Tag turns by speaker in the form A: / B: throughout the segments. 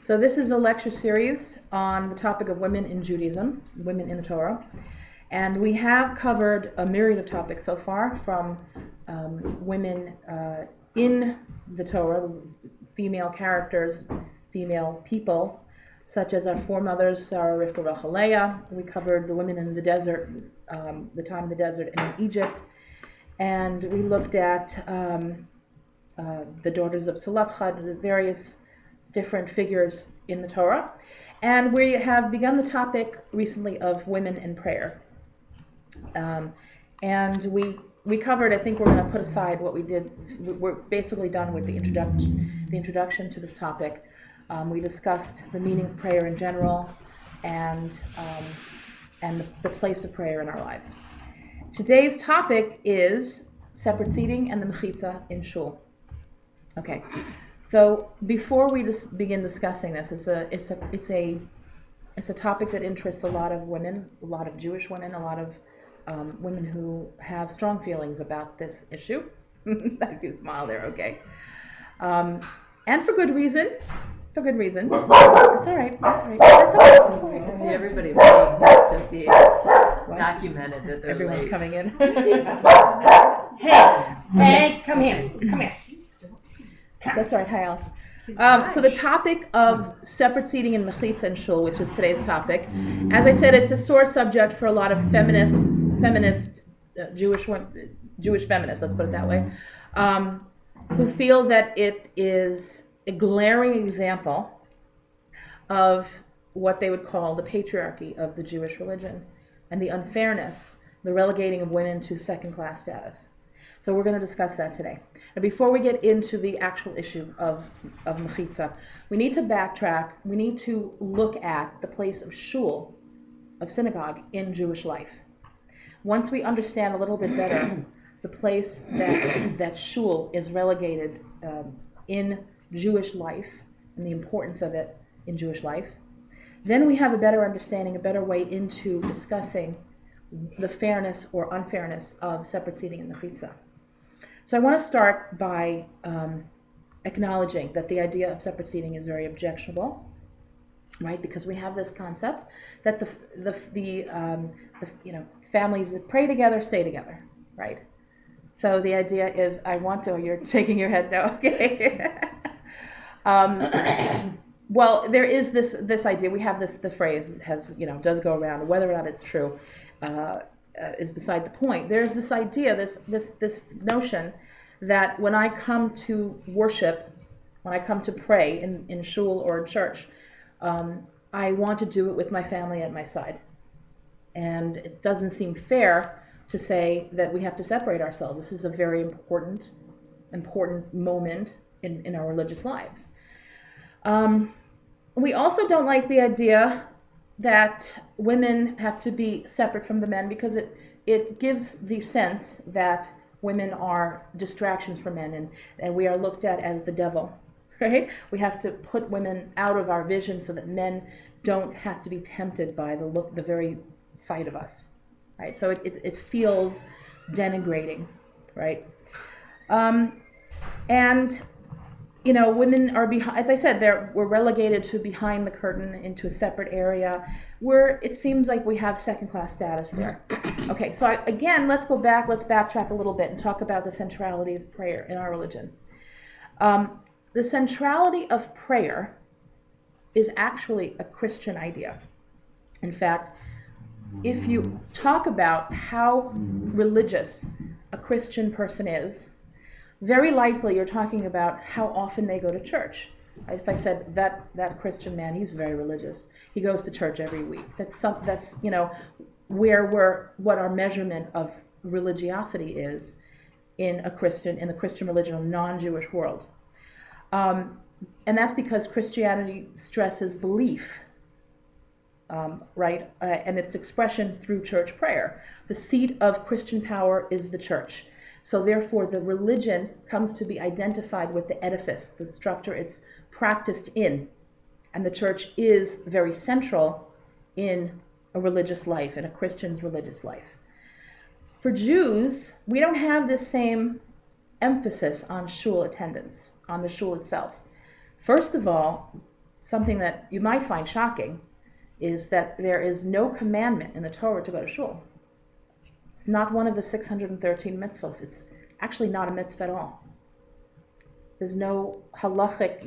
A: So this is a lecture series on the topic of women in Judaism, women in the Torah. And we have covered a myriad of topics so far, from women in the Torah, female characters, female people, such as our foremothers, Sarah, Rivka, Rachel, Leah. We covered the women in the desert, the time in the desert and in Egypt. And we looked at the daughters of Salafchad, the various different figures in the Torah. And we have begun the topic recently of women in prayer. And we covered, I think we're going to put aside what we did. We're basically done with the introduction to this topic. We discussed the meaning of prayer in general and the place of prayer in our lives. Today's topic is separate seating and the Mechitzah in shul. Okay, so before we begin discussing this, it's a topic that interests a lot of women, a lot of Jewish women, a lot of women who have strong feelings about this issue. I see you smile there, okay. And for good reason. For good reason. It's all right. That's all right. That's all right. That's all right. That's all right.
B: Everybody has to be documented that they're
A: Everyone's
B: late.
A: coming in.
C: Hey, come here. Come here.
A: That's all right. Hi, Alice. So the topic of separate seating in Mechitzah and shul, which is today's topic, as I said, it's a sore subject for a lot of feminist Jewish feminists, let's put it that way, who feel that it is a glaring example of what they would call the patriarchy of the Jewish religion and the unfairness, the relegating of women to second-class status. So we're going to discuss that today. And before we get into the actual issue of Mechitzah, we need to backtrack. We need to look at the place of shul, of synagogue, in Jewish life. Once we understand a little bit better the place that shul is relegated in Jewish life and the importance of it in Jewish life, then we have a better understanding, a better way into discussing the fairness or unfairness of separate seating in the Mechitzah. So I want to start by acknowledging that the idea of separate seating is very objectionable, right? Because we have this concept that the families that pray together stay together, right? So the idea is, I want to. You're shaking your head no, okay. Well, there is this idea. We have the phrase that has does go around. Whether or not it's true is beside the point. There's this idea, this notion that when I come to worship, when I come to pray in shul or in church, I want to do it with my family at my side, and it doesn't seem fair to say that we have to separate ourselves. This is a very important moment in our religious lives. We also don't like the idea that women have to be separate from the men, because it gives the sense that women are distractions for men, and we are looked at as the devil, right? We have to put women out of our vision so that men don't have to be tempted by the very sight of us, right? So it feels denigrating, right? And women are behind, as I said, we're relegated to behind the curtain into a separate area where it seems like we have second-class status there. Okay, so again, let's go back, let's backtrack a little bit and talk about the centrality of prayer in our religion. The centrality of prayer is actually a Christian idea. In fact, if you talk about how religious a Christian person is, very likely you're talking about how often they go to church. If I said that Christian man, he's very religious. He goes to church every week. That's what our measurement of religiosity is in the Christian religion, a non-Jewish world. And that's because Christianity stresses belief, right? And its expression through church prayer. The seat of Christian power is the church. So therefore, the religion comes to be identified with the edifice, the structure it's practiced in. And the church is very central in a religious life, in a Christian's religious life. For Jews, we don't have this same emphasis on shul attendance, on the shul itself. First of all, something that you might find shocking is that there is no commandment in the Torah to go to shul. It's not one of the 613 mitzvahs. It's actually not a mitzvah at all. There's no halachic,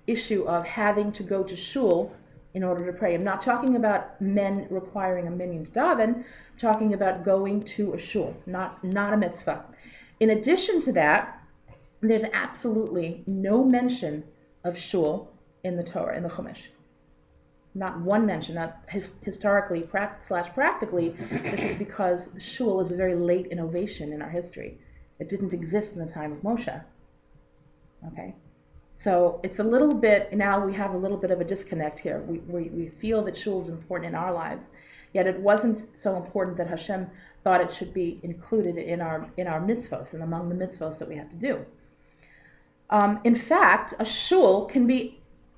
A: issue of having to go to shul in order to pray. I'm not talking about men requiring a minyan to daven. I'm talking about going to a shul, not a mitzvah. In addition to that, there's absolutely no mention of shul in the Torah, in the Chumash. Not one mention, not historically / practically. This is because the shul is a very late innovation in our history. It didn't exist in the time of Moshe. Okay? So it's a little bit, now we have a little bit of a disconnect here. We feel that shul is important in our lives, yet it wasn't so important that Hashem thought it should be included in our mitzvos and among the mitzvos that we have to do. In fact, a shul can be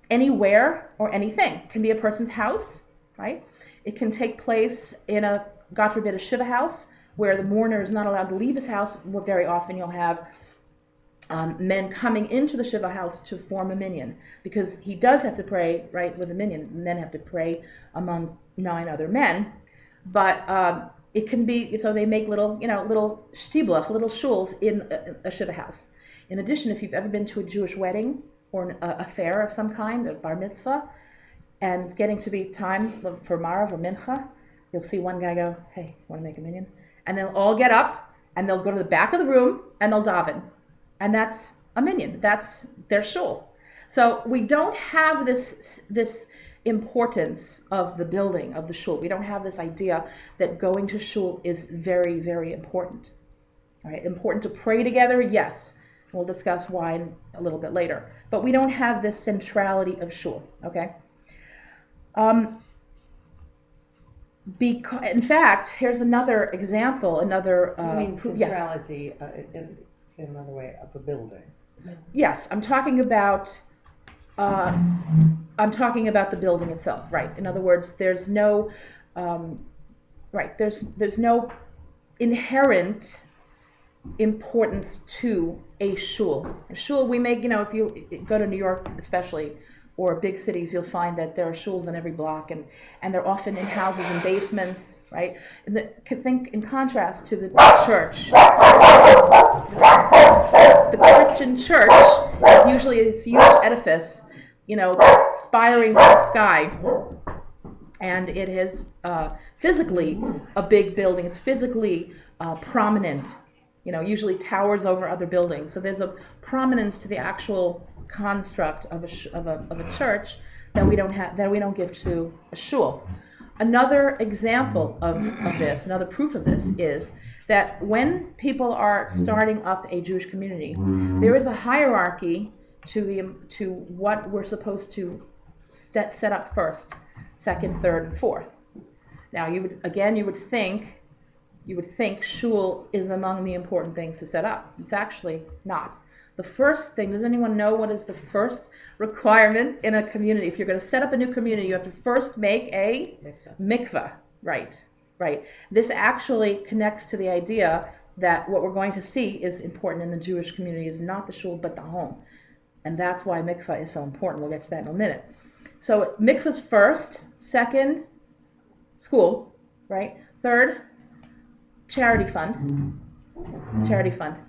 A: anywhere or anything. It can be a person's house, right? It can take place in a, God forbid, a shiva house where the mourner is not allowed to leave his house. Well, very often you'll have men coming into the shiva house to form a minyan, because he does have to pray, right, with a minyan. Men have to pray among 9 other men, but it can be, so they make little shtiblach, little shuls in a shiva house. In addition, if you've ever been to a Jewish wedding or a fair of some kind, a bar mitzvah, and getting to be time for Marav or Mincha, you'll see one guy go, hey, want to make a minyan? And they'll all get up, and they'll go to the back of the room, and they'll daven. And that's a minyan. That's their shul. So we don't have this importance of the building of the shul. We don't have this idea that going to shul is very, very important. All right? Important to pray together, yes. We'll discuss why a little bit later. But we don't have this centrality of shul, okay? In fact, here's another example, another...
C: You mean centrality, say another way, of a building?
A: Yes, I'm talking about the building itself, right? In other words, there's no, there's no inherent importance to a shul. A shul, we make, if you go to New York especially, or big cities, you'll find that there are shuls in every block, and they're often in houses and basements, right? Think in contrast to the church. The Christian church is usually this huge edifice, spiring to the sky, and it is physically a big building. It's physically prominent. Usually towers over other buildings. So there's a prominence to the actual construct of a church that we don't give to a shul. Another example of this, another proof of this, is that when people are starting up a Jewish community, there is a hierarchy to what we're supposed to set up first, second, third, and fourth. Now, you would think shul is among the important things to set up. It's actually not. The first thing, does anyone know what is the first requirement in a community? If you're going to set up a new community, you have to first make a mikveh. Right. This actually connects to the idea that what we're going to see is important in the Jewish community is not the shul, but the home. And that's why mikveh is so important. We'll get to that in a minute. So mikveh's first, second, school, right? Third, charity fund,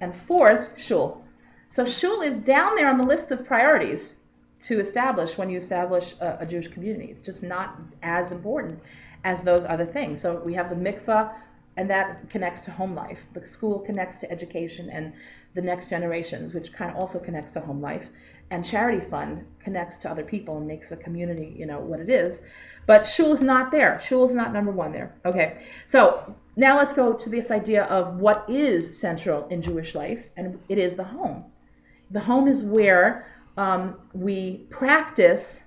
A: and fourth, shul. So shul is down there on the list of priorities to establish when you establish a Jewish community. It's just not as important as those other things. So we have the mikveh, and that connects to home life. The school connects to education and the next generations, which kind of also connects to home life. And charity fund connects to other people and makes the community, what it is. But shul is not there. Shul is not number one there. Okay, so now let's go to this idea of what is central in Jewish life, and it is the home. The home is where we practice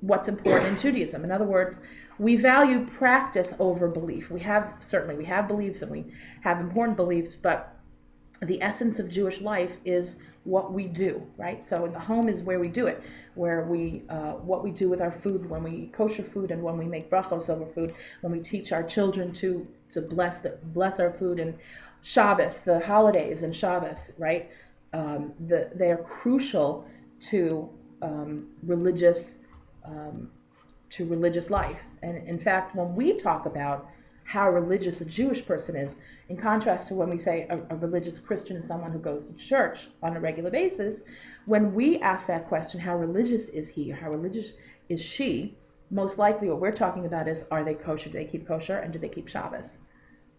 A: what's important in Judaism. In other words, we value practice over belief. We have beliefs and we have important beliefs, but the essence of Jewish life is what we do, right? So the home is where we do it, where we what we do with our food, when we kosher food and when we make brachos over food, when we teach our children to bless our food, and Shabbos, the holidays and Shabbos, right? They are crucial to religious life. And in fact, when we talk about how religious a Jewish person is, in contrast to when we say a religious Christian is someone who goes to church on a regular basis, when we ask that question, how religious is he, or how religious is she, most likely what we're talking about is, are they kosher, do they keep kosher, and do they keep Shabbos,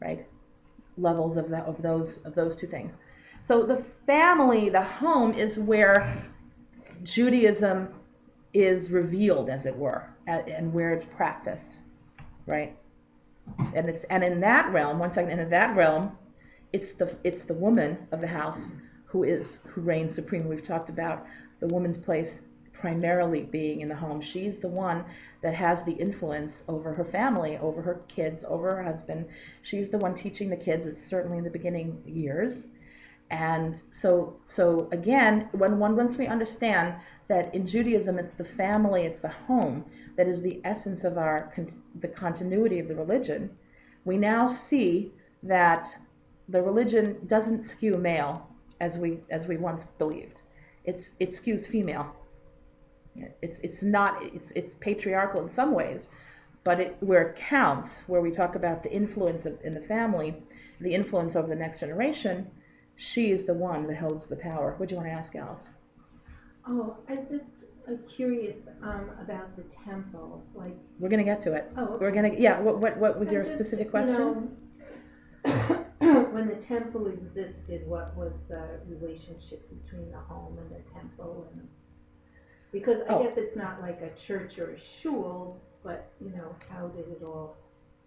A: right? Levels of those two things. So the family, the home, is where Judaism is revealed, as it were, and where it's practiced, right? And in that realm, one second, and in that realm, it's the woman of the house who reigns supreme. We've talked about the woman's place primarily being in the home. She's the one that has the influence over her family, over her kids, over her husband. She's the one teaching the kids. It's certainly in the beginning years. And so again, once we understand that in Judaism it's the family, it's the home that is the essence of the continuity of the religion, we now see that the religion doesn't skew male as we once believed. It skews female. It's patriarchal in some ways, but where it counts, where we talk about the influence in the family, the influence over the next generation, she is the one that holds the power. What do you want to ask, Alice?
D: Oh, I was just curious about the temple. Like,
A: we're going to get to it.
D: Oh, okay.
A: We're going to. Yeah. What was your specific question?
D: When the temple existed, what was the relationship between the home and the temple? Because I guess it's not like a church or a shul, but how did it all?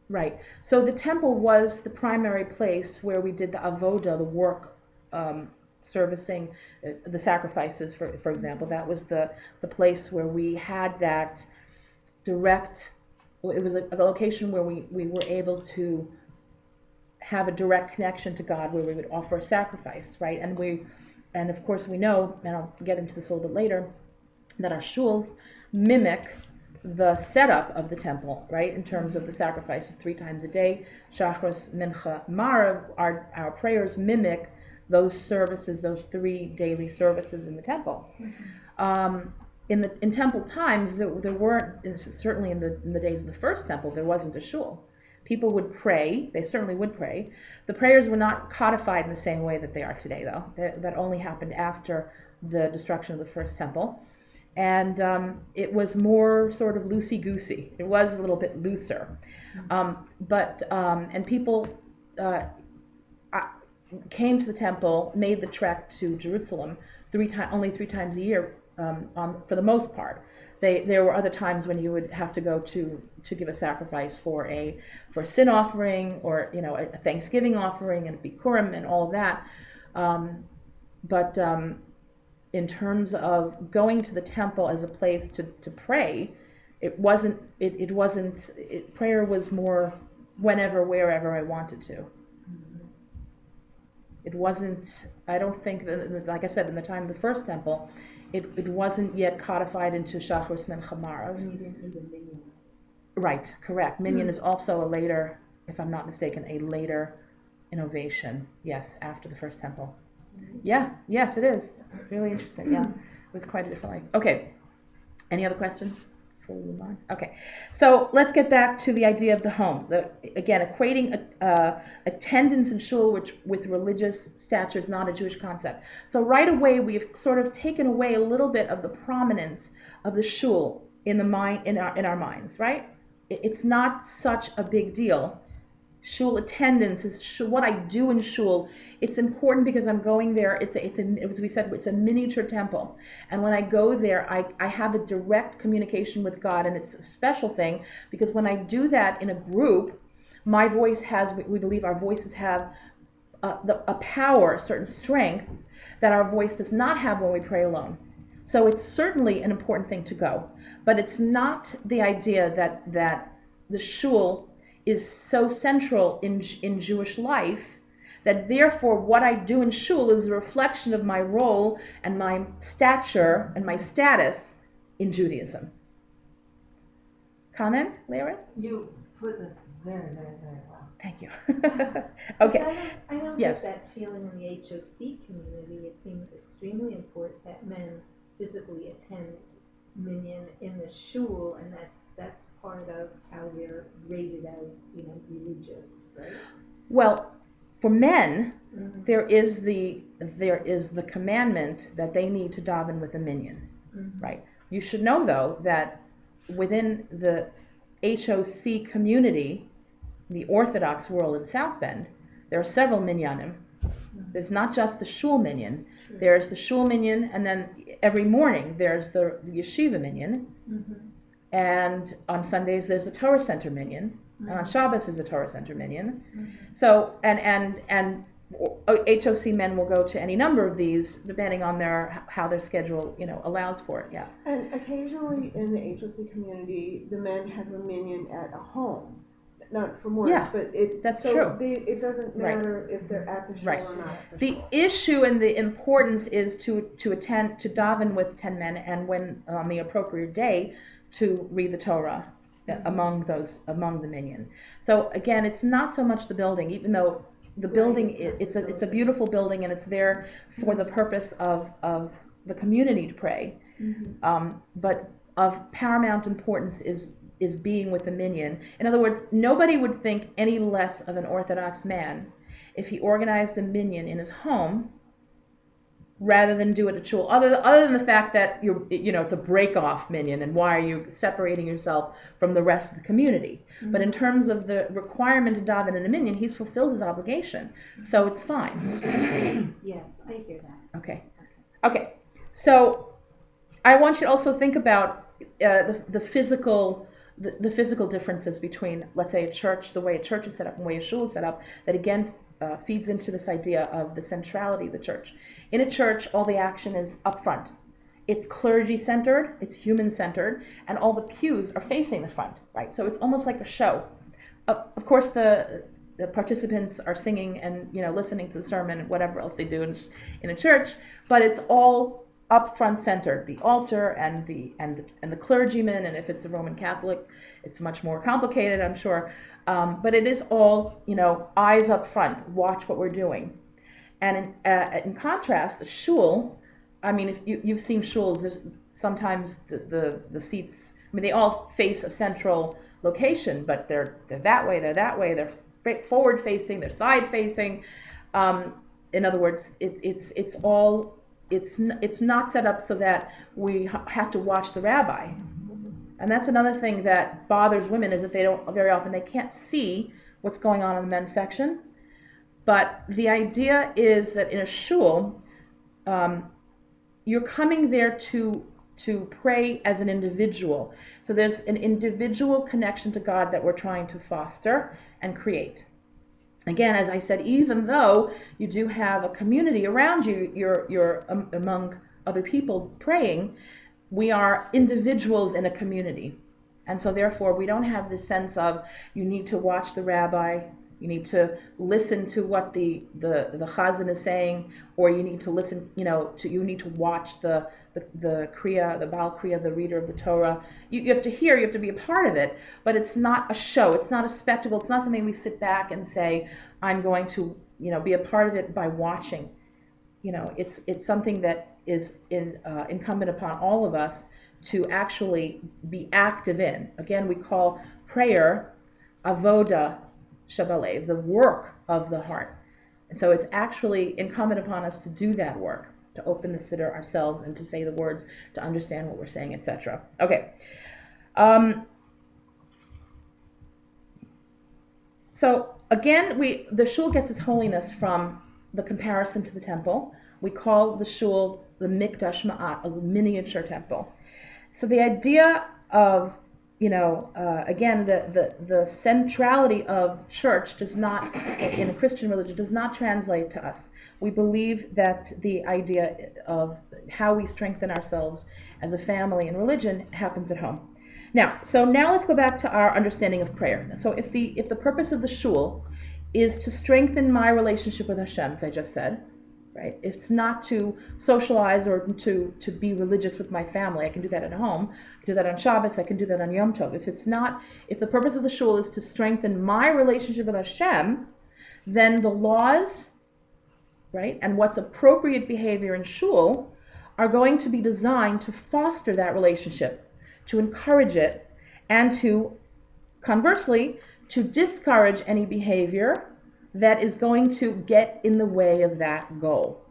A: Right. So the temple was the primary place where we did the avoda, the work, servicing the sacrifices, for example. That was the place where we had that direct, it was a location where we were able to have a direct connection to God, where we would offer a sacrifice, right? And of course we know, and I'll get into this a little bit later, that our shuls mimic the setup of the temple, right, in terms of the sacrifices 3 times a day. Shachris, Mincha, Marav, our prayers mimic those services, those 3 daily services in the temple. Mm-hmm. In temple times, there weren't, certainly in the days of the first temple, there wasn't a shul. People would pray, they certainly would pray. The prayers were not codified in the same way that they are today, though. That only happened after the destruction of the first temple. And it was more sort of loosey-goosey. It was a little bit looser. And people came to the temple, made the trek to Jerusalem only 3 times a year, for the most part. There were other times when you would have to go to give a sacrifice for a sin offering, or a Thanksgiving offering, and a Bikurim and all of that. In terms of going to the temple as a place to pray, prayer was more whenever, wherever I wanted to. It wasn't, I don't think, like I said, in the time of the first temple, it wasn't yet codified into Shachris Mincha Marav. Right, correct. Minyan is also a later, if I'm not mistaken, a later innovation, yes, after the first temple. Yeah, yes, it is. Really interesting, yeah. It was quite a different life. Okay, any other questions before we move on? Okay, so let's get back to the idea of the home. So, again, equating attendance in shul with religious stature is not a Jewish concept. So right away, we've sort of taken away a little bit of the prominence of the shul in our minds, right? It's not such a big deal. Shul attendance is what I do in shul. It's important because I'm going there. As we said, it's a miniature temple, and when I go there, I have a direct communication with God, and it's a special thing because when I do that in a group, my voice has. We believe our voices have a power, a certain strength that our voice does not have when we pray alone. So it's certainly an important thing to go, but it's not the idea that the shul is so central in Jewish life that therefore what I do in shul is a reflection of my role and my stature and my status in Judaism. Comment, Lyra?
C: You put this very, very, very well.
A: Thank you. Okay.
D: I don't
A: Yes.
D: get that feeling in the HOC community. It seems extremely important that men physically attend minyan in the shul, and that's part of how they're rated as, religious, right?
A: Well, for men,
D: Mm-hmm.
A: there is the commandment that they need to daven with a minyan,
D: Mm-hmm.
A: right? You should know, though, that within the HOC community, the Orthodox world in South Bend, there are several minyanim. There's not just the shul minyan.
D: Sure.
A: There's the shul minyan, and then every morning there's the yeshiva minyan.
D: Mm-hmm.
A: And on Sundays there's the Torah Center minyan.
D: Mm-hmm.
A: And on Shabbos is a Torah Center minyan.
D: Mm-hmm.
A: So, and HOC men will go to any number of these depending on how their schedule, allows for it. Yeah.
E: And occasionally in the HOC community, the men have a minyan at a home, not from work,
A: Yeah,
E: but
A: that's
E: so
A: true.
E: It doesn't matter if they're at the shul
A: Right.
E: or not at the
A: The
E: shul.
A: issue and the importance is to daven with 10 men, and when on the appropriate day to read the Torah among the minyan. So again, it's not so much the building, even though the building, it's a beautiful building, and it's there for the purpose of the community to pray.
D: Mm-hmm.
A: But of paramount importance is being with the minyan. In other words, nobody would think any less of an Orthodox man if he organized a minyan in his home rather than do it at shul. Other than the fact that it's a break-off minyan, and why are you separating yourself from the rest of the community? Mm-hmm. But in terms of the requirement to daven in a minyan, he's fulfilled his obligation, so it's fine.
D: Yes, I hear that.
A: Okay. So I want you to also think about the physical differences between, let's say, a church, the way a church is set up and the way a shul is set up, that again feeds into this idea of the centrality of the church. In a church, all the action is up front. It's clergy-centered, it's human-centered, and all the pews are facing the front, right? So it's almost like a show. Of course, the participants are singing and listening to the sermon and whatever else they do in a church, but it's all up front centered. The altar and the clergyman, and if it's a Roman Catholic, it's much more complicated, I'm sure. But it is all, eyes up front, watch what we're doing. And in contrast, the shul, I mean, if you've seen shuls, there's sometimes the seats, I mean, they all face a central location, but they're that way, they're forward facing, they're side facing. In other words, it's not set up so that we have to watch the rabbi. And that's another thing that bothers women, is that very often they can't see what's going on in the men's section. But the idea is that in a shul, you're coming there to pray as an individual. So there's an individual connection to God that we're trying to foster and create. Again, as I said, even though you do have a community around you, you're among other people praying, we are individuals in a community. And so therefore, we don't have this sense of you need to watch the rabbi, you need to listen to what the chazan is saying, or you need to listen, you need to watch the kriya, the Baal kriya, the reader of the Torah. You have to hear, you have to be a part of it, but it's not a show, it's not a spectacle, it's not something we sit back and say, I'm going to, be a part of it by watching. It's something that is incumbent upon all of us to actually be active in. Again, we call prayer avoda Shabalev, the work of the heart. And so it's actually incumbent upon us to do that work, to open the siddur ourselves and to say the words, to understand what we're saying, etc. Okay. So again, the shul gets its holiness from the comparison to the temple. We call the shul the Mikdash Ma'at, a miniature temple. So the idea of again, the centrality of church does not, in a Christian religion, does not translate to us. We believe that the idea of how we strengthen ourselves as a family and religion happens at home. Now let's go back to our understanding of prayer. So if the purpose of the shul is to strengthen my relationship with Hashem, as I just said, right? It's not to socialize or to be religious with my family. I can do that at home. I can do that on Shabbos. I can do that on Yom Tov. If the purpose of the shul is to strengthen my relationship with Hashem, then the laws, right, and what's appropriate behavior in shul are going to be designed to foster that relationship, to encourage it, and to, conversely, to discourage any behavior that is going to get in the way of that goal,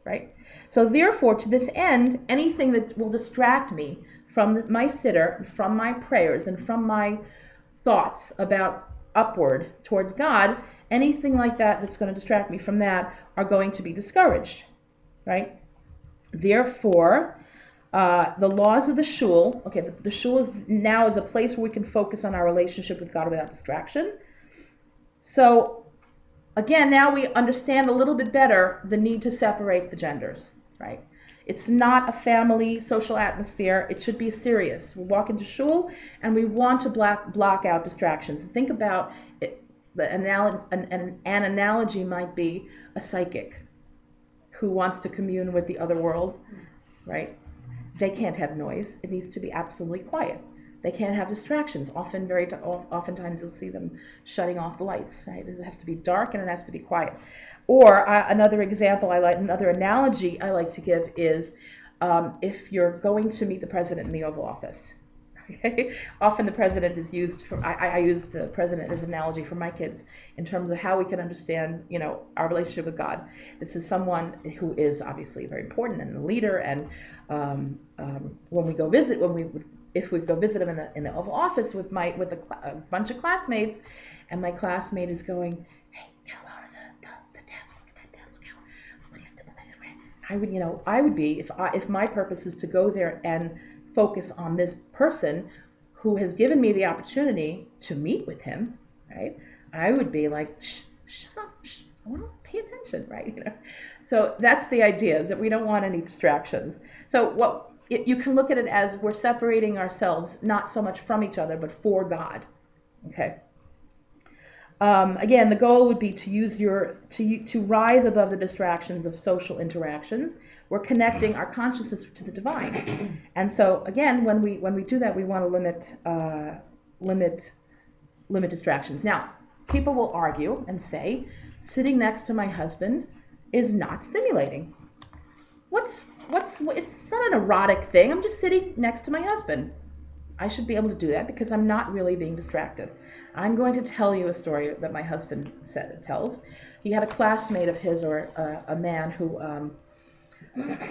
A: right? So therefore, to this end, anything that will distract me from my sitter, from my prayers, and from my thoughts about upward towards God, anything like that that's going to distract me from that are going to be discouraged, right? Therefore, the laws of the shul, okay, the shul is now is a place where we can focus on our relationship with God without distraction. So, again, now we understand a little bit better the need to separate the genders, right? It's not a family social atmosphere. It should be serious. We walk into shul and we want to block out distractions. Think about it. An analogy might be a psychic who wants to commune with the other world, right? They can't have noise. It needs to be absolutely quiet. They can't have distractions. Oftentimes you'll see them shutting off the lights, right? It has to be dark and it has to be quiet. Or another example another analogy I like to give is if you're going to meet the president in the Oval Office. Okay? Often the president is used for, I use the president as an analogy for my kids in terms of how we can understand, our relationship with God. This is someone who is obviously very important and a leader, and when we go visit, if we go visit him in the Oval Office with a bunch of classmates, and my classmate is going, "Hey, get over the desk, look at that desk, look how nice the place where." I would be if my purpose is to go there and focus on this person who has given me the opportunity to meet with him, right? I would be like, shut up, I want to pay attention, right? So that's the idea, is that we don't want any distractions. So you can look at it as we're separating ourselves, not so much from each other, but for God, okay? Again, the goal would be to use to rise above the distractions of social interactions. We're connecting our consciousness to the divine, and so again, when we do that, we want to limit distractions. Now, people will argue and say, sitting next to my husband is not stimulating. It's not an erotic thing. I'm just sitting next to my husband. I should be able to do that because I'm not really being distracted. I'm going to tell you a story that my husband tells. He had a classmate of his, or a man who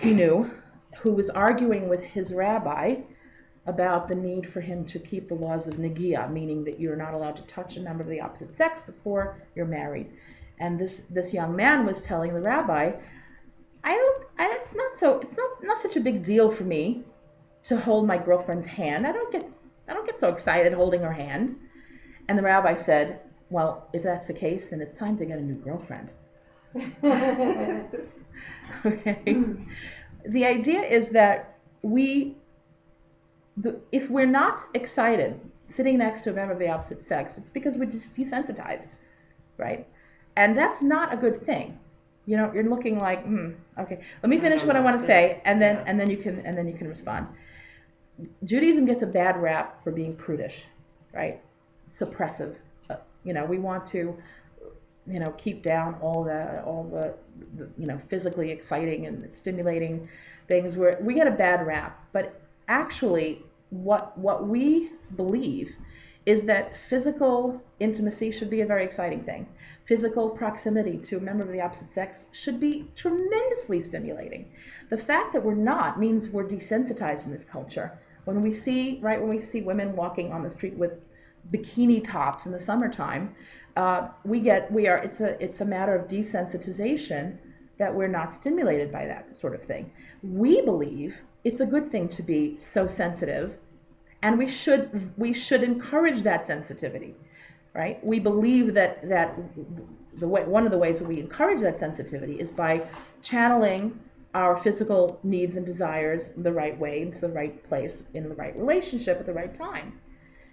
A: he knew, who was arguing with his rabbi about the need for him to keep the laws of Negiah, meaning that you're not allowed to touch a member of the opposite sex before you're married. And this young man was telling the rabbi, it's not such a big deal for me to hold my girlfriend's hand. I don't get so excited holding her hand. And the rabbi said, well, if that's the case, then it's time to get a new girlfriend. Okay. The idea is that if we're not excited sitting next to a member of the opposite sex, it's because we're just desensitized, right? And that's not a good thing. You're looking like, okay. Let me finish what I want to say, and then you can respond. Judaism gets a bad rap for being prudish, right? Suppressive. We want to, keep down all the physically exciting and stimulating things. Where we get a bad rap, but actually, what we believe is that physical intimacy should be a very exciting thing. Physical proximity to a member of the opposite sex should be tremendously stimulating. The fact that we're not means we're desensitized in this culture. When we see women walking on the street with bikini tops in the summertime, it's a matter of desensitization that we're not stimulated by that sort of thing. We believe it's a good thing to be so sensitive, and we should encourage that sensitivity, right? We believe that one of the ways that we encourage that sensitivity is by channeling our physical needs and desires the right way, into the right place, in the right relationship at the right time.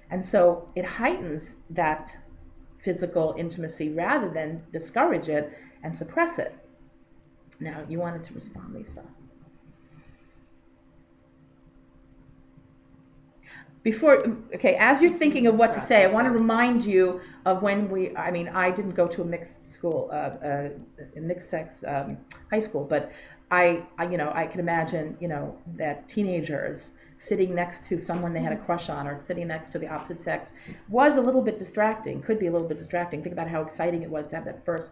A: And so it heightens that physical intimacy rather than discourage it and suppress it. Now, you wanted to respond, Lisa. As you're thinking of what to say, I want to remind you of when I didn't go to a mixed school, a mixed sex high school, but you know, I can imagine, you know, that teenagers sitting next to someone they had a crush on or sitting next to the opposite sex was a little bit distracting, could be a little bit distracting. Think about how exciting it was to have that first,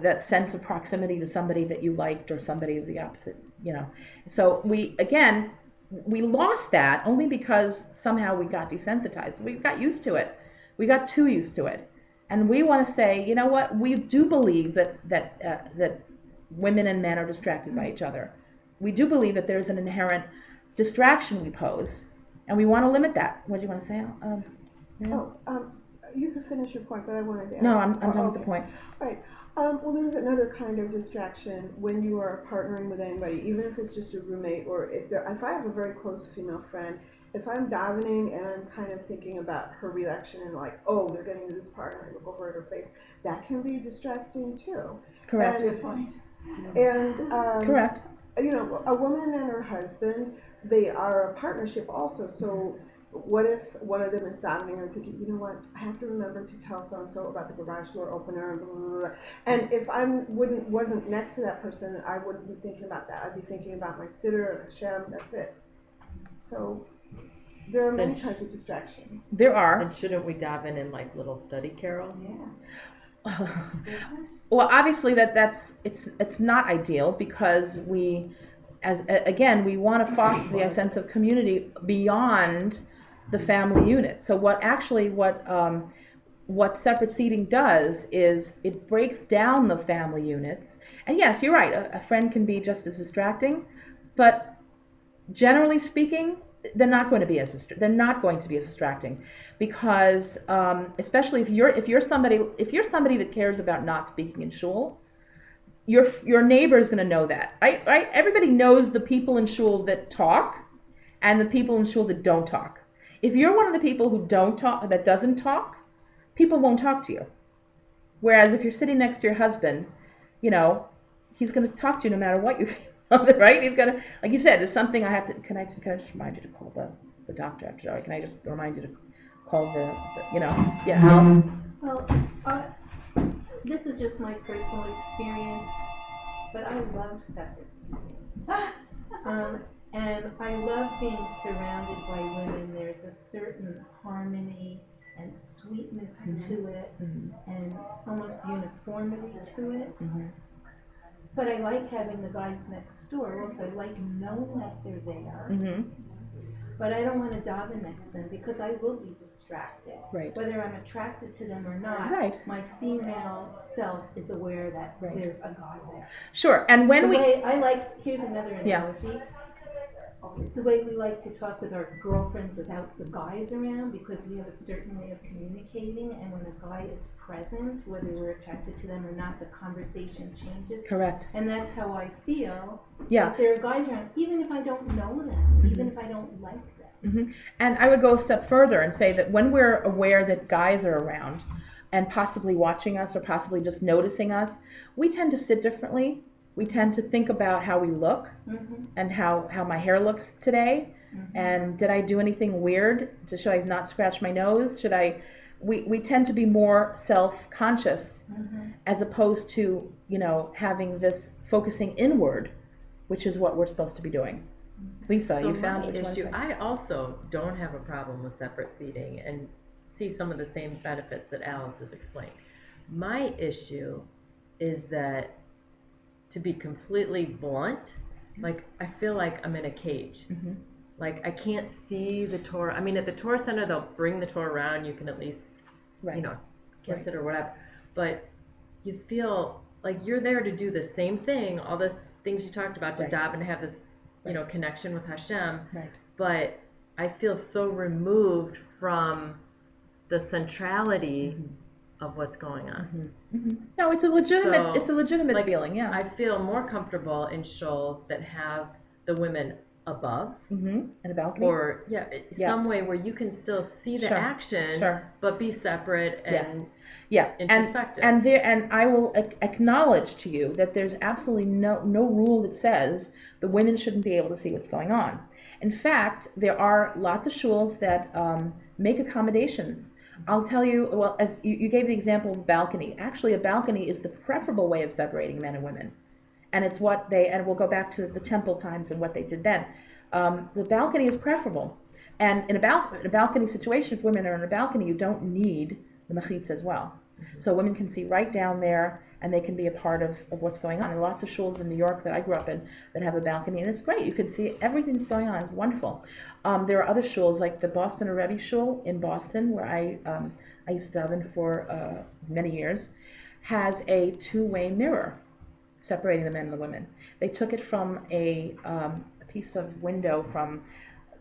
A: that sense of proximity to somebody that you liked or somebody of the opposite, you know. So we lost that only because somehow we got desensitized. We got used to it. We got too used to it. And we want to say, you know what, we do believe that women and men are distracted by each other. We do believe that there's an inherent distraction we pose, and we want to limit that. What do you want to say?
E: You can finish your point, but I wanted to ask.
A: No, I'm done with the point.
E: All right. Well, there's another kind of distraction when you are partnering with anybody, even if it's just a roommate, or if I have a very close female friend, if I'm davening and I'm kind of thinking about her reaction and like, oh, they're getting to this part, and I look over at her face, that can be distracting too.
A: Correct.
E: Good point. And
A: correct.
E: You know, a woman and her husband, they are a partnership also. So what if one of them is davening and thinking, you know what, I have to remember to tell so and so about the garage door opener and blah, blah, blah. And if I wasn't next to that person, I wouldn't be thinking about that. I'd be thinking about my sitter and Hashem. That's it. So there are many kinds of distraction.
A: There are.
B: And shouldn't we daven in like little study carols?
D: Yeah.
A: Well, obviously it's not ideal because we want to foster the sense of community beyond the family unit. So what separate seating does is it breaks down the family units. And yes, you're right, a friend can be just as distracting, but generally speaking, they're not going to be as distracting because especially if you're somebody that cares about not speaking in shul, your neighbor is going to know that, right? Everybody knows the people in shul that talk and the people in shul that don't talk. If you're one of the people who doesn't talk, people won't talk to you. Whereas if you're sitting next to your husband, you know, he's going to talk to you no matter what you feel. Right? He's gonna, like you said, there's something I have to. Can I just remind you to call the doctor after? Or can I just remind you to call the you know? Yeah, Alice.
D: Well, this is just my personal experience, but I love separate seating. And I love being surrounded by women. There's a certain harmony and sweetness to it, and almost uniformity to it. But I like having the guys next door. Also, I like knowing that they're there. But I don't want to daven next to them because I will be distracted.
A: Right.
D: Whether I'm attracted to them or not,
A: right.
D: My female self is aware that there's a guy there.
A: Sure. And when
D: here's another analogy. The way we like to talk with our girlfriends without the guys around, because we have a certain way of communicating, and when a guy is present, whether we're attracted to them or not, the conversation changes.
A: Correct.
D: And that's how I feel.
A: Yeah.
D: If there are guys around, even if I don't know them, even if I don't like them.
A: And I would go a step further and say that when we're aware that guys are around and possibly watching us or possibly just noticing us, we tend to sit differently. We tend to think about how we look and how my hair looks today. And did I do anything weird? Should I not scratch my nose? We tend to be more self-conscious as opposed to, you know, having this focusing inward, which is what we're supposed to be doing. Lisa,
B: so
A: you found
B: my
A: what you want to
B: issue.
A: say.
B: I also don't have a problem with separate seating and see some of the same benefits that Alice has explained. My issue is that, to be completely blunt, like I feel like I'm in a cage. Like I can't see the Torah. I mean, at the Torah Center, they'll bring the Torah around. You can at least, you know, kiss it or whatever. But you feel like you're there to do the same thing, all the things you talked about, to daven and have this, you know, connection with Hashem. But I feel so removed from the centrality of what's going on.
A: No, it's a legitimate
B: like,
A: feeling. Yeah,
B: I feel more comfortable in shuls that have the women above,
A: and a balcony,
B: or some way where you can still see the action, but be separate and introspective.
A: And I will acknowledge to you that there's absolutely no rule that says the women shouldn't be able to see what's going on. In fact, there are lots of shuls that make accommodations. I'll tell you, well, as you gave the example of a balcony. Actually, a balcony is the preferable way of separating men and women. And it's what they, and we'll go back to the temple times and what they did then. The balcony is preferable. And in a balcony situation, if women are in a balcony, you don't need the mechitzah as well. So women can see right down there, and they can be a part of what's going on. And lots of shuls in New York that I grew up in that have a balcony, and it's great. You can see everything that's going on. It's wonderful. There are other shuls, like the Boston Rebbe shul in Boston, where I used to daven for many years, has a two-way mirror separating the men and the women. They took it from a piece of window from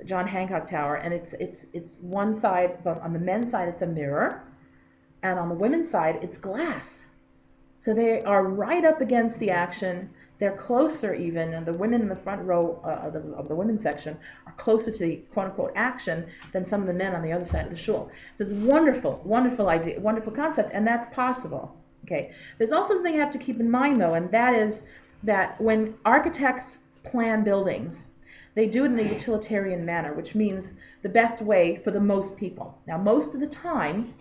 A: John Hancock Tower, and it's one side, on the men's side it's a mirror, and on the women's side it's glass. So they are right up against the action. They're closer even, and the women in the front row of the women's section are closer to the quote-unquote action than some of the men on the other side of the shul. So it's a wonderful, wonderful idea, wonderful concept, and that's possible. Okay. There's also something you have to keep in mind, though, and that is that when architects plan buildings, they do it in a utilitarian manner, which means the best way for the most people. Now, most of the time,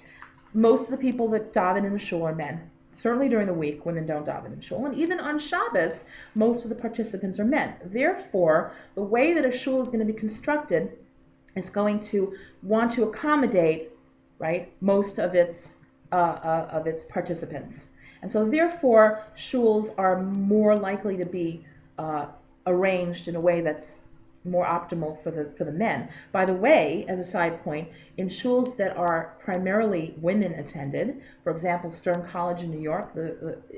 A: most of the people that daven in the shul are men. Certainly during the week, women don't daven in shul, and even on Shabbos, most of the participants are men. Therefore, the way that a shul is going to be constructed is going to want to accommodate, right, most of its participants. And so therefore, shuls are more likely to be arranged in a way that's more optimal for the men. By the way, as a side point, in shuls that are primarily women attended, for example, Stern College in New York,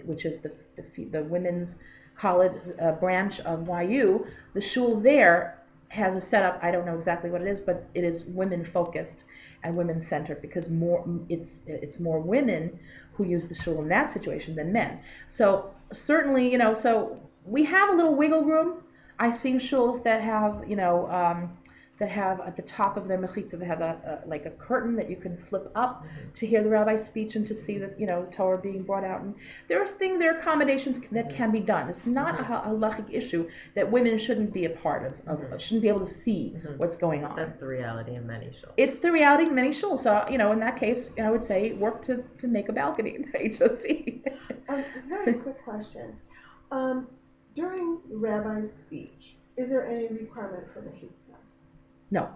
A: which is the women's college branch of YU, the shul there has a setup, I don't know exactly what it is, but it is women focused and women centered, because it's more women who use the shul in that situation than men. So certainly, so we have a little wiggle room. I've seen shuls that have, that have at the top of their mechitzah, they have like a curtain that you can flip up to hear the rabbi's speech and to see the Torah being brought out. And there are accommodations that can be done. It's not a halachic issue that women shouldn't be a part of, shouldn't be able to see what's going on.
B: That's the reality in many shuls.
A: It's the reality in many shuls. So, in that case, I would say work to make a balcony in the HOC.
E: Very quick question. During the rabbi's speech, is there any requirement for mechitzah?
A: No.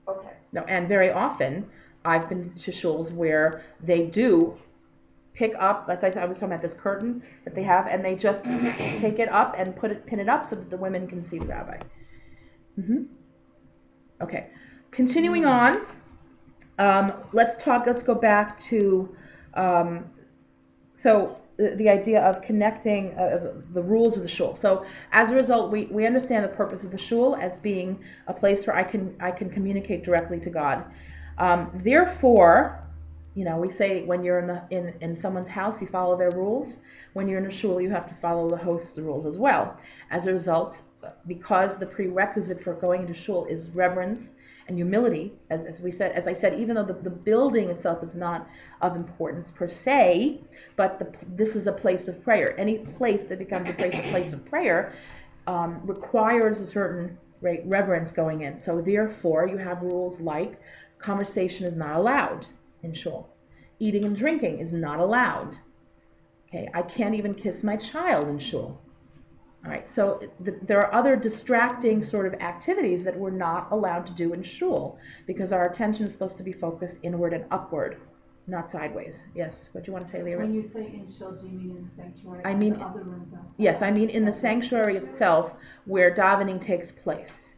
E: Okay.
A: No, and very often I've been to shuls where they do pick up, let's say I was talking about this curtain that they have, and they just take it up and pin it up so that the women can see the rabbi. Okay. Continuing on, let's go back to, the idea of connecting the rules of the shul. So as a result, we understand the purpose of the shul as being a place where I can communicate directly to God. Therefore, we say when you're in someone's house, you follow their rules. When you're in a shul, you have to follow the host's rules as well. As a result, because the prerequisite for going into shul is reverence and humility, as I said, even though the building itself is not of importance per se, but this is a place of prayer. Any place that becomes a place of prayer requires a certain reverence going in. So therefore, you have rules like conversation is not allowed in shul. Eating and drinking is not allowed. Okay, I can't even kiss my child in shul. All right, so there are other distracting sort of activities that we're not allowed to do in shul because our attention is supposed to be focused inward and upward, not sideways. Yes, what do you want to say, Leah?
F: When you say in shul, do you mean in the sanctuary?
A: I mean,
F: the other rooms outside?
A: Yes, I mean in the sanctuary itself where davening takes place.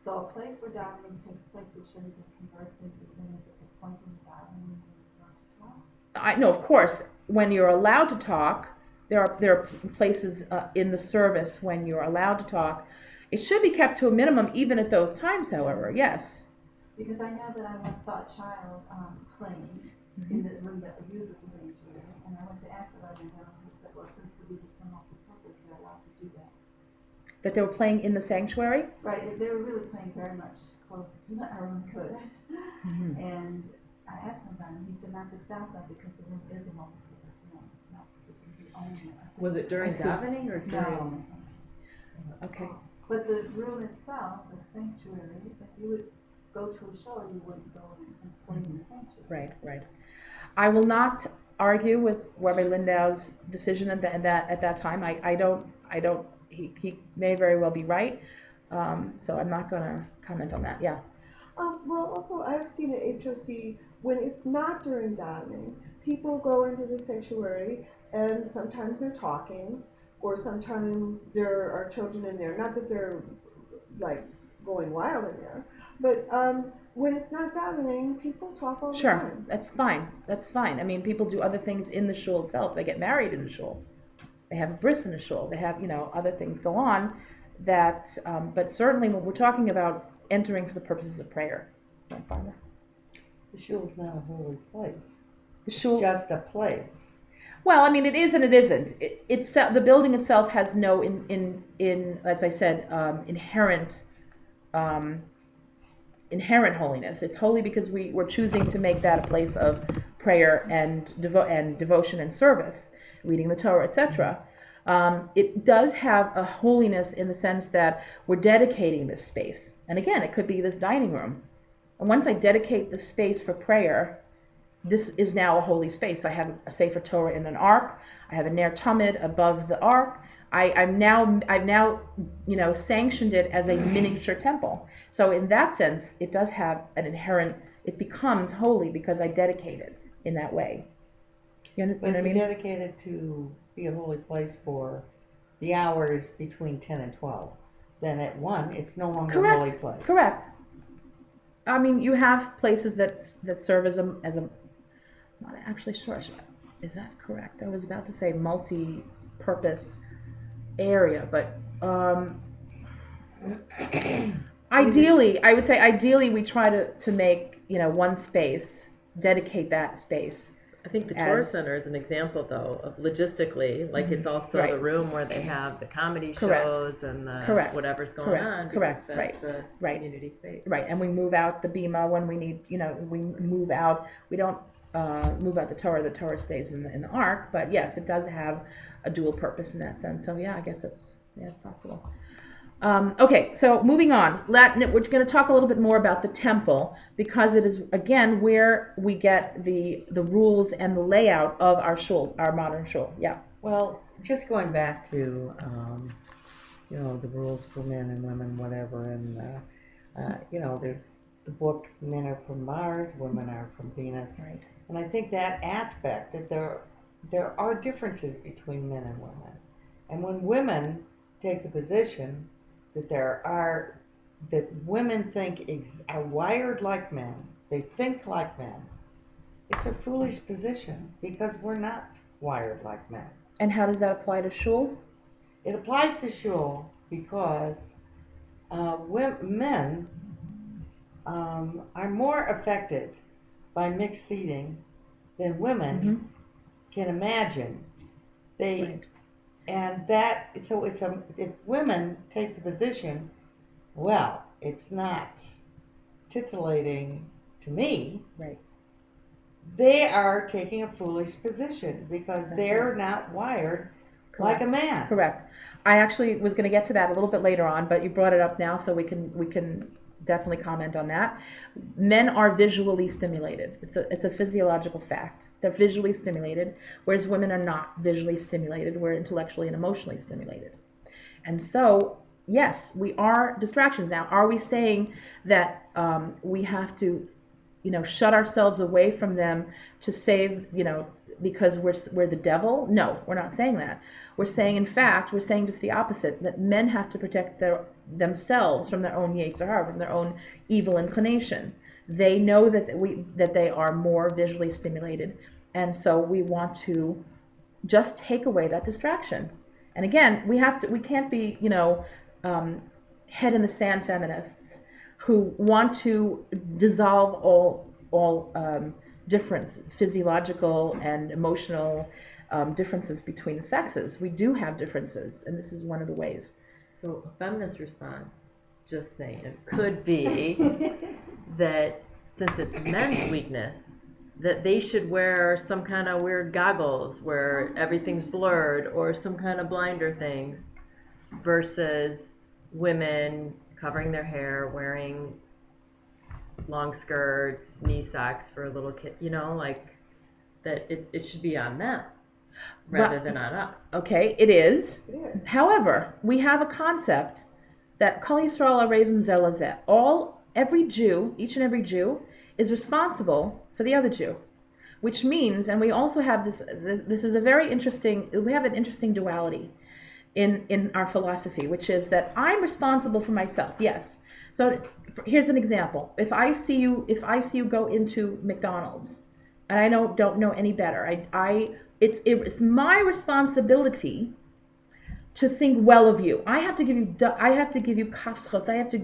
F: So a place where davening takes place, which shows that conversing, even if it's a point in davening, you're not to talk?
A: No, of course, when you're allowed to talk, there are places in the service when you're allowed to talk. It should be kept to a minimum even at those times, however, yes.
F: Because I know that I once saw a child playing in the room that uses the sanctuary, and I went to ask the Reverend, and he said, well, since the music came off the pulpit, you're allowed to do that.
A: That they were playing in the sanctuary?
F: Right, they were really playing very much close to the room could. And I asked him about it, and he said not to stop that because the room is a multi-purpose room. It's not specifically only a
B: Was it during davening or during?
F: No.
A: Okay.
F: But the room itself, the sanctuary, if you would go to a show, you wouldn't go and play in the sanctuary.
A: Right. I will not argue with Rabbi Lindau's decision at that time. I don't I don't, he may very well be right. So I'm not going to comment on that. Yeah.
E: Well, also, I've seen at HOC, when it's not during davening, people go into the sanctuary and sometimes they're talking, or sometimes there are children in there. Not that they're like going wild in there, but when it's not davening, people talk all the
A: Sure,
E: time.
A: that's fine. That's fine. I mean, people do other things in the shul itself. They get married in the shul. They have a bris in the shul. They have, other things go on that, but certainly when we're talking about entering for the purposes of prayer.
C: The shul's not a holy place.
A: The shul,
C: It's just a place.
A: well, I mean, it is and it isn't. It's the building itself has no, as I said, inherent holiness. It's holy because we're choosing to make that a place of prayer and devotion and service, reading the Torah, etc. It does have a holiness in the sense that we're dedicating this space. And again, it could be this dining room. And once I dedicate the space for prayer, this is now a holy space. I have a Sefer Torah in an ark. I have a Ner Tamid above the ark. I've now sanctioned it as a miniature temple. So in that sense, it does have an inherent, it becomes holy because I dedicate it in that way. You know what I mean?
C: Dedicated to be a holy place for the hours between 10 and 12. Then at 1, it's no longer a holy place.
A: Correct. I mean, you have places that serve as a. I'm not actually sure. Is that correct? I was about to say multi-purpose area, but ideally, I would say ideally we try to make one space, dedicate that space.
B: I think the Torah Center is an example, though, of logistically, like it's also the room where they have the comedy shows and the whatever's going on.
A: Correct.
B: That's the community space.
A: Right, and we move out the bima when we need. We move out. We don't move out the Torah. The Torah stays in the ark. But yes, it does have a dual purpose in that sense. So yeah, I guess it's possible. Okay, so moving on. We're going to talk a little bit more about the temple because it is, again, where we get the rules and the layout of our shul, our modern shul. Yeah.
C: Well, just going back to, the rules for men and women, whatever, and, there's the book, men are from Mars, women are from Venus.
A: Right.
C: And I think that aspect, that there are differences between men and women. And when women take the position that women are wired like men, they think like men, it's a foolish position because we're not wired like men.
A: And how does that apply to shul?
C: It applies to shul because men are more affected by mixed seating than women can imagine. And so if women take the position, well, it's not titillating to me.
A: Right.
C: They are taking a foolish position because they're not wired like a man.
A: Correct. I actually was going to get to that a little bit later on, but you brought it up now, so we can definitely comment on that. Men are visually stimulated. It's a physiological fact. They're visually stimulated, whereas women are not visually stimulated. We're intellectually and emotionally stimulated. And so, yes, we are distractions. Now, are we saying that we have to, shut ourselves away from them to save, because we're the devil? No, we're not saying that. We're saying, in fact, just the opposite, that men have to protect themselves from their own yetzer hara, from their own evil inclination. They know that they are more visually stimulated, and so we want to just take away that distraction. And again, we can't be, head in the sand feminists who want to dissolve all difference, physiological and emotional differences between the sexes. We do have differences, and this is one of the ways.
B: So a feminist response, just saying, it could be that since it's men's weakness, that they should wear some kind of weird goggles where everything's blurred or some kind of blinder things versus women covering their hair, wearing long skirts, knee socks for a little kid, like that it should be on them. rather than on us.
A: Okay, it is.
E: It is.
A: However, we have a concept that Kol Yisrael Arevim Zeh Lazeh. Every Jew, each and every Jew, is responsible for the other Jew, which means, and we also have this. This is a very interesting. We have an interesting duality in our philosophy, which is that I'm responsible for myself. Yes. So here's an example. If I see you go into McDonald's, and I don't know any better, it's my responsibility to think well of you. I have to give you kafschos. I have to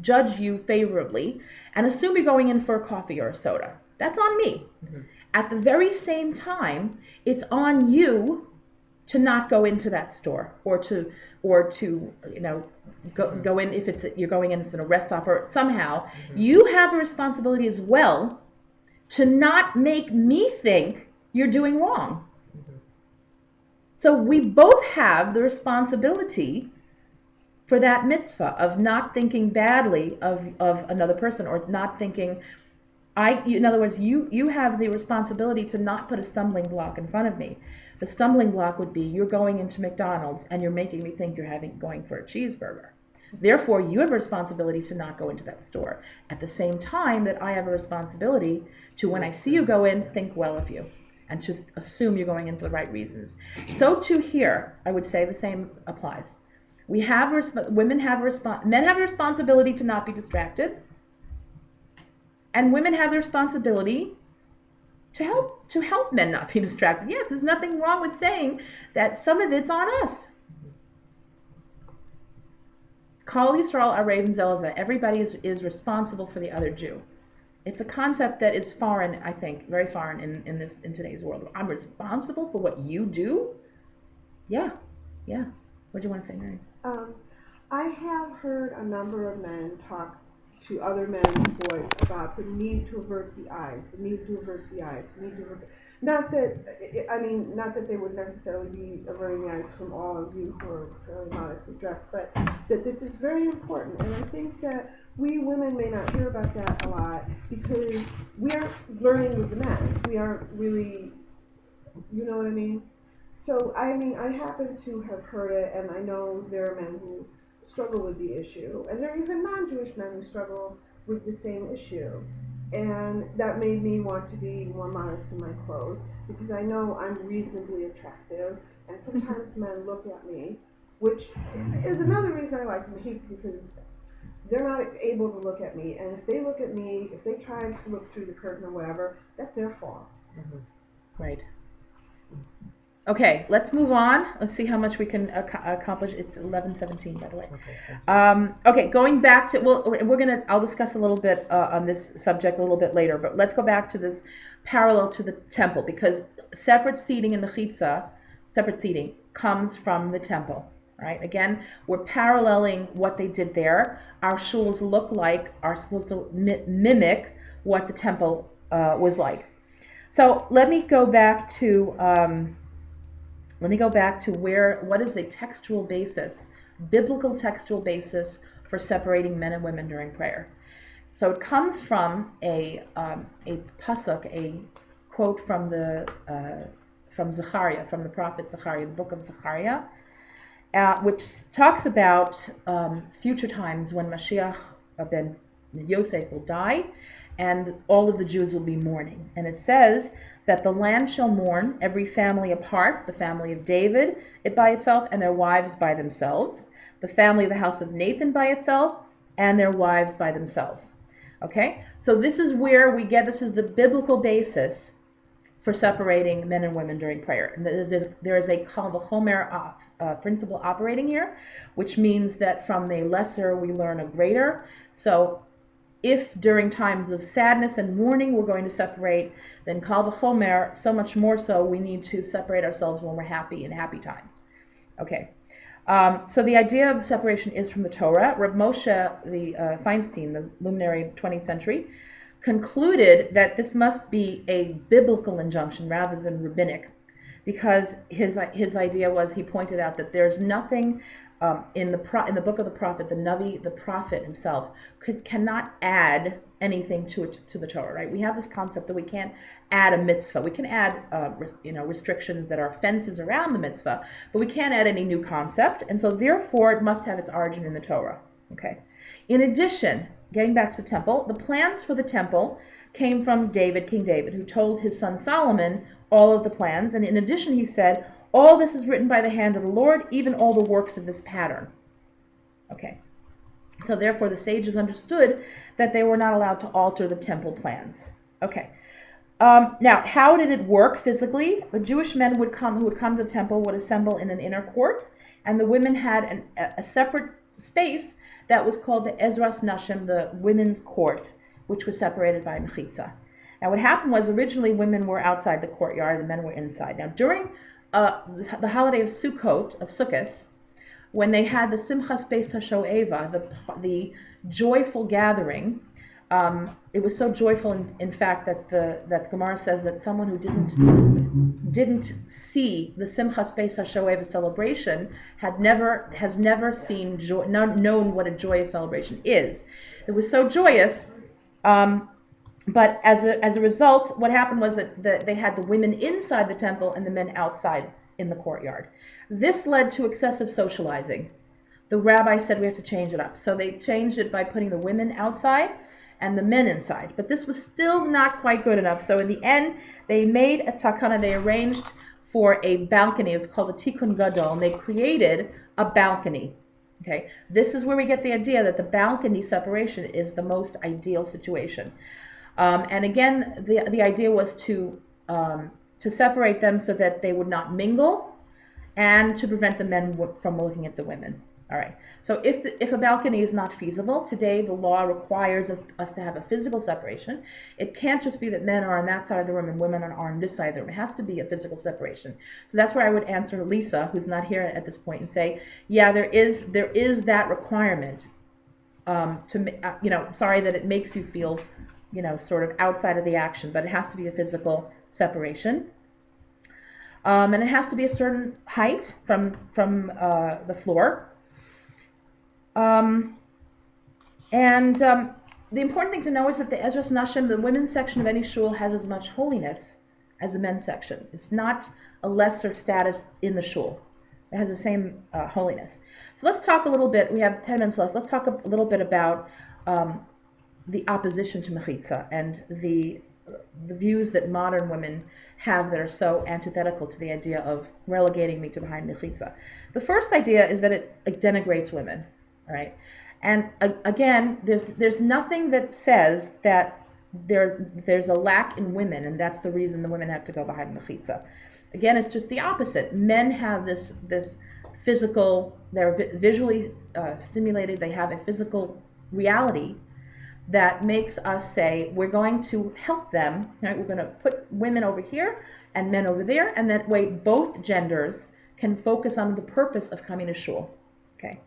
A: judge you favorably, and assume you're going in for a coffee or a soda. That's on me. Mm-hmm. At the very same time, it's on you to not go into that store, or to go in if you're going in, it's in a rest stop or somehow. Mm-hmm. You have a responsibility as well to not make me think you're doing wrong. So we both have the responsibility for that mitzvah of not thinking badly of another person, or not thinking, in other words, you have the responsibility to not put a stumbling block in front of me. The stumbling block would be you're going into McDonald's and you're making me think you're going for a cheeseburger. Therefore, you have a responsibility to not go into that store. At the same time that I have a responsibility to, when I see you go in, think well of you, and to assume you're going in for the right reasons. So too here, I would say the same applies. Men have a responsibility to not be distracted, and women have the responsibility to help men not be distracted. Yes, there's nothing wrong with saying that some of it's on us. Kol Yisrael Arevim Zeh Lazeh. Everybody is responsible for the other Jew. It's a concept that is foreign, I think, very foreign in today's world. I'm responsible for what you do? Yeah. What do you want to say, Mary?
E: I have heard a number of men talk to other men's boys about the need to avert the eyes, not that they would necessarily be averting the eyes from all of you who are fairly modestly dressed, but that this is very important. And I think that we women may not hear about that a lot because we aren't learning with the men. We aren't really, you know what I mean? So, I happen to have heard it, and I know there are men who struggle with the issue, and there are even non-Jewish men who struggle with the same issue. And that made me want to be more modest in my clothes, because I know I'm reasonably attractive, and sometimes men look at me, which is another reason I like Mechitzah, because they're not able to look at me, and if they look at me, if they try to look through the curtain or whatever, that's their fault.
A: Mm-hmm. Right. Okay, let's move on. Let's see how much we can accomplish. It's 11:17, by the way. Okay, going back to, I'll discuss a little bit on this subject a little bit later, but let's go back to this parallel to the temple, because separate seating in Mechitzah, separate seating, comes from the temple, right? Again, we're paralleling what they did there. Our shuls are supposed to mimic what the temple was like. So let me go back to what is a textual basis, biblical textual basis for separating men and women during prayer. So it comes from a pasuk, a quote from Zechariah, from the prophet Zechariah, the book of Zechariah, which talks about future times when Mashiach ben Yosef will die, and all of the Jews will be mourning. And it says that the land shall mourn, every family apart, the family of David it by itself, and their wives by themselves, the family of the house of Nathan by itself, and their wives by themselves. Okay? So this is where this is the biblical basis for separating men and women during prayer. And there is a kal v'chomer principle operating here, which means that from a lesser we learn a greater. So if during times of sadness and mourning we're going to separate, then kal v'chomer, so much more so, we need to separate ourselves when we're happy in happy times. Okay, so the idea of separation is from the Torah. Reb Moshe Feinstein, the luminary of the 20th century, concluded that this must be a biblical injunction rather than rabbinic, because his idea was, he pointed out that there's nothing in the book of the prophet, the Navi, the prophet himself, cannot add anything to the Torah, right? We have this concept that we can't add a mitzvah. We can add, restrictions that are fences around the mitzvah, but we can't add any new concept, and so therefore it must have its origin in the Torah. Okay. In addition, getting back to the temple, the plans for the temple came from David, King David, who told his son Solomon all of the plans, and in addition he said, all this is written by the hand of the Lord, even all the works of this pattern. Okay. So therefore the sages understood that they were not allowed to alter the temple plans. Okay. Now, how did it work physically? The Jewish men who would come to the temple would assemble in an inner court, and the women had a separate space that was called the Ezras Nashim, the women's court, which was separated by Mechitzah. Now, what happened was originally women were outside the courtyard and men were inside. Now, during the holiday of Sukkot, when they had the Simchas Beis HaShoeva, the joyful gathering, it was so joyful, in fact, that Gemara says that someone who didn't see the Simchas Beis HaShoeva celebration has never seen known what a joyous celebration is. It was so joyous, but as a result, what happened was that they had the women inside the temple and the men outside in the courtyard. This led to excessive socializing. The rabbi said we have to change it up, so they changed it by putting the women outside and the men inside. But this was still not quite good enough. So in the end, they made a takana. They arranged for a balcony. It was called a tikkun gadol, and they created a balcony. Okay, this is where we get the idea that the balcony separation is the most ideal situation. And again, the idea was to separate them so that they would not mingle, and to prevent the men from looking at the women. All right. So if a balcony is not feasible, today the law requires us to have a physical separation. It can't just be that men are on that side of the room and women are on this side of the room. It has to be a physical separation. So that's where I would answer Lisa, who's not here at this point, and say, yeah, there is that requirement. Sorry that it makes you feel, sort of outside of the action, but it has to be a physical separation. And it has to be a certain height from the floor. The important thing to know is that the Ezras Nashim, the women's section of any shul, has as much holiness as the men's section. It's not a lesser status in the shul. It has the same holiness. So let's talk a little bit. We have 10 minutes left. Let's talk a little bit about the opposition to Mechitzah and the views that modern women have that are so antithetical to the idea of relegating me to behind Mechitzah. The first idea is that it denigrates women. All right, and again, there's nothing that says that there's a lack in women, and that's the reason the women have to go behind Mechitzah. Again, it's just the opposite. Men have this physical, they're visually stimulated. They have a physical reality that makes us say we're going to help them. Right? We're going to put women over here and men over there, and that way both genders can focus on the purpose of coming to shul. Okay.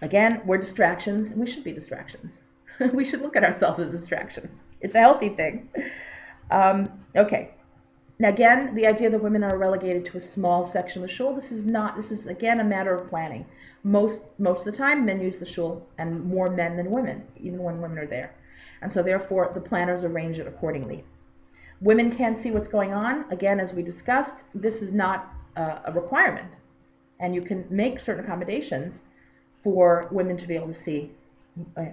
A: Again, we're distractions, and we should be distractions. We should look at ourselves as distractions. It's a healthy thing. Okay. Now again, the idea that women are relegated to a small section of the shul, this is again a matter of planning. Most of the time, men use the shul, and more men than women, even when women are there. And so therefore, the planners arrange it accordingly. Women can't see what's going on. Again, as we discussed, this is not a requirement. And you can make certain accommodations for women to be able to see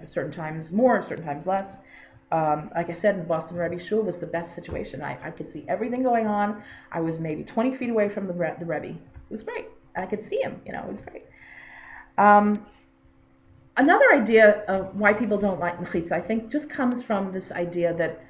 A: certain times more, certain times less. Like I said, in Boston Rebbe Shul was the best situation. I could see everything going on. I was maybe 20 feet away from the Rebbe. It was great. I could see him, it was great. Another idea of why people don't like Mechitzah, I think, just comes from this idea that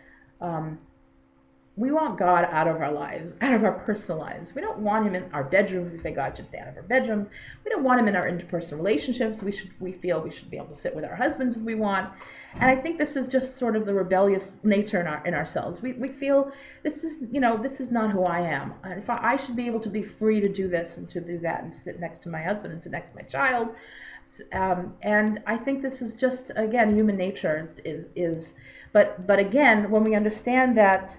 A: we want God out of our lives, out of our personal lives. We don't want him in our bedrooms. We say God should stay out of our bedrooms. We don't want him in our interpersonal relationships. We feel we should be able to sit with our husbands if we want. And I think this is just sort of the rebellious nature in ourselves. We feel this is not who I am. If I should be able to be free to do this and to do that and sit next to my husband and sit next to my child. And I think this is just, again, human nature but again, when we understand that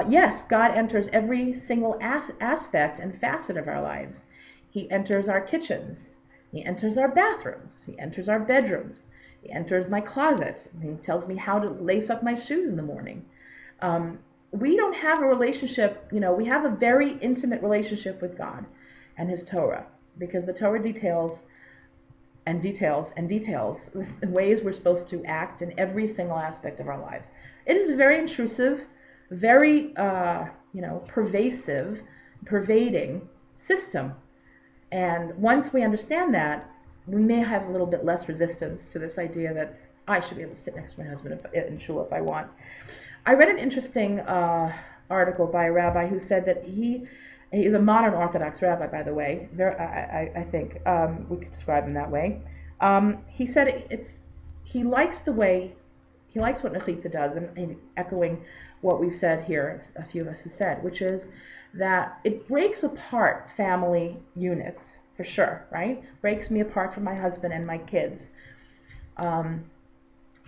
A: yes, God enters every single aspect and facet of our lives, He enters our kitchens. He enters our bathrooms. He enters our bedrooms. He enters my closet. He tells me how to lace up my shoes in the morning. We don't have a relationship, we have a very intimate relationship with God and His Torah, because the Torah details and details and details the ways we're supposed to act in every single aspect of our lives. It is a very intrusive, very, pervasive, pervading system. And once we understand that, we may have a little bit less resistance to this idea that I should be able to sit next to my husband in shul if I want. I read an interesting article by a rabbi who said that he's a modern Orthodox rabbi, by the way. I think we could describe him that way. He said he likes what Mechitzah does, and echoing what we've said here, a few of us have said, which is that it breaks apart family units, for sure, right? Breaks me apart from my husband and my kids.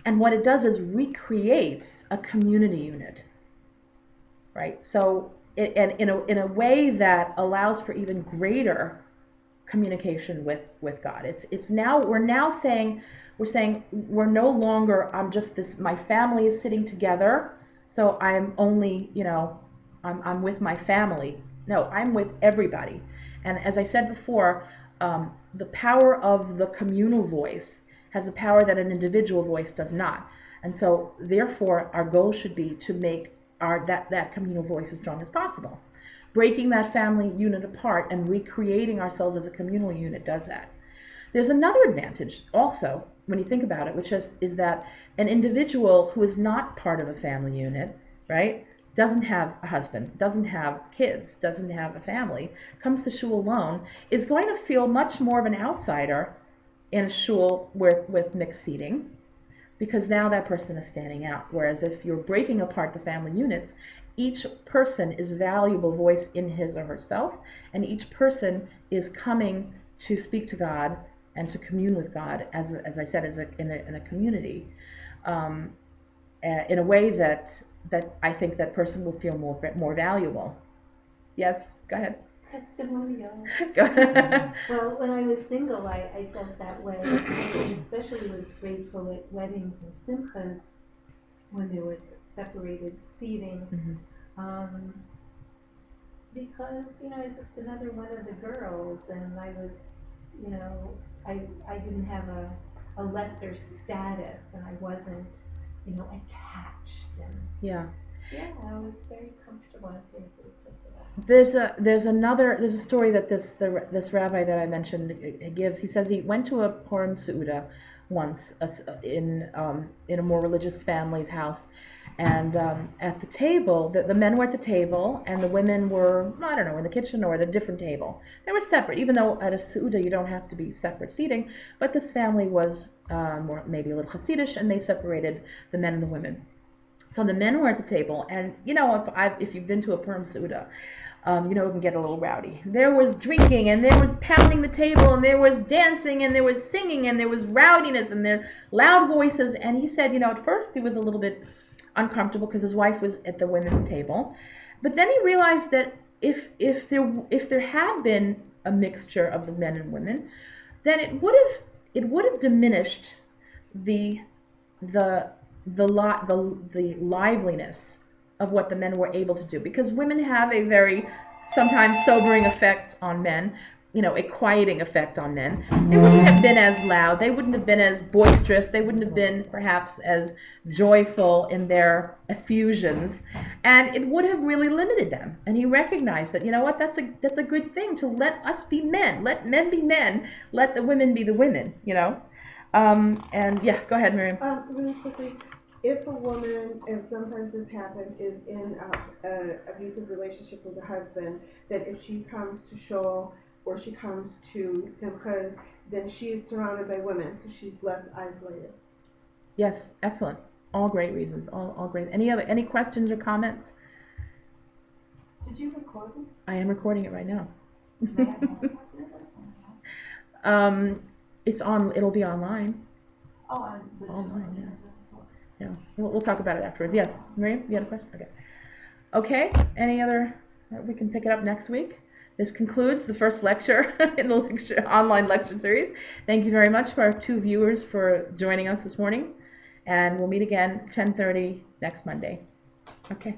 A: And what it does is recreates a community unit, right? So in a way that allows for even greater communication with God. We're now saying we're no longer, I'm just this, my family is sitting together, so I'm only, I'm with my family. No, I'm with everybody. And as I said before, the power of the communal voice has a power that an individual voice does not. And so, therefore, our goal should be to make that communal voice as strong as possible. Breaking that family unit apart and recreating ourselves as a communal unit does that. There's another advantage also, when you think about it, which is that an individual who is not part of a family unit, right, doesn't have a husband, doesn't have kids, doesn't have a family, comes to shul alone, is going to feel much more of an outsider in a shul with mixed seating, because now that person is standing out. Whereas if you're breaking apart the family units, each person is a valuable voice in his or herself, and each person is coming to speak to God and to commune with God, as I said, in a community, in a way that I think that person will feel more valuable. Yes, go ahead.
D: Testimonial.
A: Go ahead.
D: Well, when I was single, I felt that way. I especially was grateful at weddings and simchas when there was separated seating.
A: Mm-hmm.
D: Because, I was just another one of the girls, and I was, I didn't have a lesser status, and I wasn't, attached. And
A: Yeah.
D: Yeah, I was very comfortable. I was very grateful for that.
A: There's a story that this rabbi that I mentioned gives. He says he went to a Purim Seudah once in a more religious family's house, and at the table, the men were at the table and the women were, I don't know, in the kitchen or at a different table. They were separate, even though at a Seudah you don't have to be separate seating. But this family was more maybe a little Hasidish, and they separated the men and the women. So the men were at the table, and if you've been to a Purim Seudah, it can get a little rowdy. There was drinking, and there was pounding the table, and there was dancing, and there was singing, and there was rowdiness, and there loud voices. And he said, at first he was a little bit uncomfortable because his wife was at the women's table, but then he realized that if there had been a mixture of the men and women, then it would have diminished the liveliness of what the men were able to do, because women have a very sometimes sobering effect on men, a quieting effect on men. They wouldn't have been as loud, they wouldn't have been as boisterous, they wouldn't have been perhaps as joyful in their effusions, and it would have really limited them. And he recognized that, that's a good thing, to let us be men, let men be men, let the women be the women, and yeah, go ahead, Miriam.
E: Really quickly, if a woman, as sometimes this happens, is in an abusive relationship with a husband, that if she comes to shul or she comes to simchas, then she is surrounded by women, so she's less isolated.
A: Yes, excellent. All great reasons. All great. Any questions or comments?
F: Did you record it?
A: I am recording it right now. It's on. It'll be online.
F: Oh,
A: Online, yeah. Yeah, we'll talk about it afterwards. Yes, Miriam, you had a question? Okay. Okay, any other, we can pick it up next week. This concludes the first lecture in the online lecture series. Thank you very much for our 2 viewers for joining us this morning. And we'll meet again 10:30 next Monday. Okay.